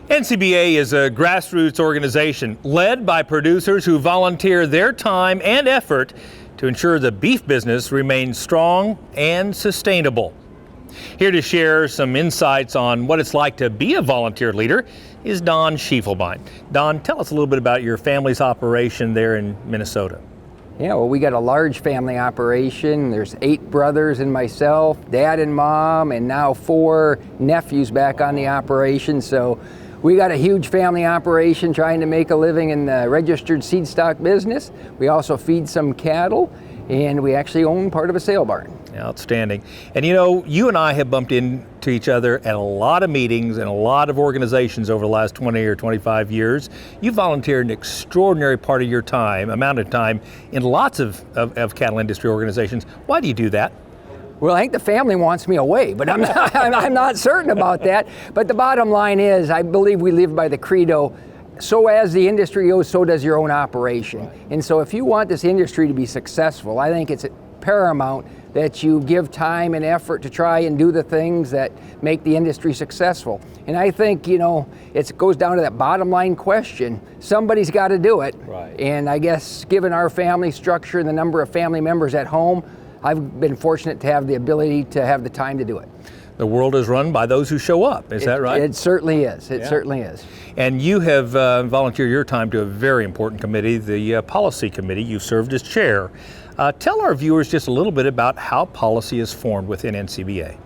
NCBA is a grassroots organization led by producers who volunteer their time and effort to ensure the beef business remains strong and sustainable. Here to share some insights on what it's like to be a volunteer leader is Don Schiefelbein. Don, tell us a little bit about your family's operation there in Minnesota. Yeah, well, we got a large family operation. There's 8 brothers and myself, dad and mom, and now 4 nephews back on the operation. So we got a huge family operation trying to make a living in the registered seed stock business. We also feed some cattle, and we actually own part of a sale barn. Outstanding. And you know, you and I have bumped into each other at a lot of meetings and a lot of organizations over the last 20 or 25 years. You volunteered an extraordinary amount of time in lots of cattle industry organizations. Why do you do that? Well, I think the family wants me away, but I'm not certain about that. But the bottom line is, I believe we live by the credo, so as the industry goes, so does your own operation. And so if you want this industry to be successful, I think it's paramount that you give time and effort to try and do the things that make the industry successful. And I think, you know, it goes down to that bottom line question. Somebody's got to do it. Right. And I guess given our family structure and the number of family members at home, I've been fortunate to have the ability to have the time to do it. The world is run by those who show up, is that right? It certainly is, it certainly is. And you have volunteered your time to a very important committee, the Policy Committee. You've served as chair. Tell our viewers just a little bit about how policy is formed within NCBA.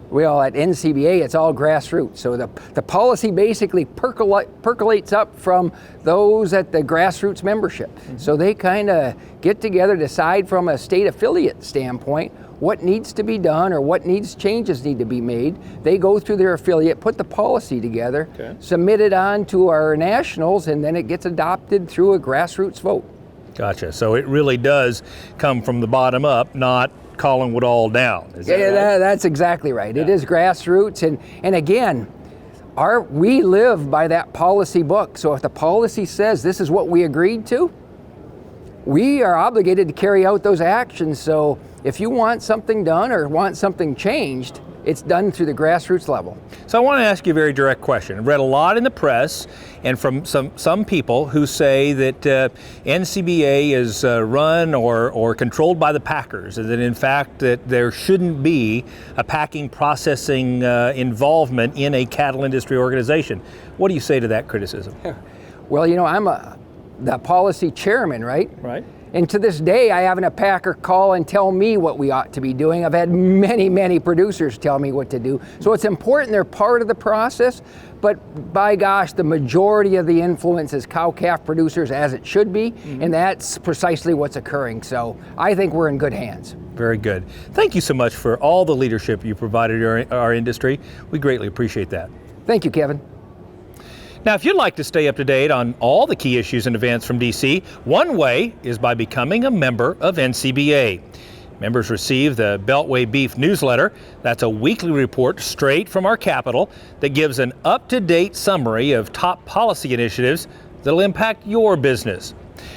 Well, at NCBA, it's all grassroots. So the policy basically percolates up from those at the grassroots membership. Mm-hmm. So they kind of get together, decide from a state affiliate standpoint what needs to be done or what changes need to be made. They go through their affiliate, put the policy together, submit it on to our nationals, and then it gets adopted through a grassroots vote. Gotcha. So it really does come from the bottom up, not calling it all down. Is that right? That's exactly right. Yeah. It is grassroots, and again, we live by that policy book. So if the policy says this is what we agreed to, we are obligated to carry out those actions. So if you want something done or want something changed, it's done through the grassroots level. So I want to ask you a very direct question. I've read a lot in the press and from some people who say that NCBA is run or controlled by the packers, and that in fact that there shouldn't be a packing processing involvement in a cattle industry organization. What do you say to that criticism? Well, you know, I'm the policy chairman, right? Right. And to this day, I haven't a packer call and tell me what we ought to be doing. I've had many producers tell me what to do. So it's important they're part of the process, but by gosh, the majority of the influence is cow-calf producers, as it should be, and that's precisely what's occurring. So I think we're in good hands. Very good. Thank you so much for all the leadership you provided our industry. We greatly appreciate that. Thank you, Kevin. Now, if you'd like to stay up to date on all the key issues and events from DC, one way is by becoming a member of NCBA. Members receive the Beltway Beef newsletter. That's a weekly report straight from our capital that gives an up-to-date summary of top policy initiatives that'll impact your business.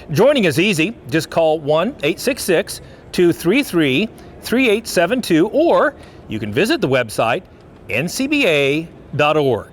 Joining is easy. Just call 1-866-233-3872, or you can visit the website ncba.org.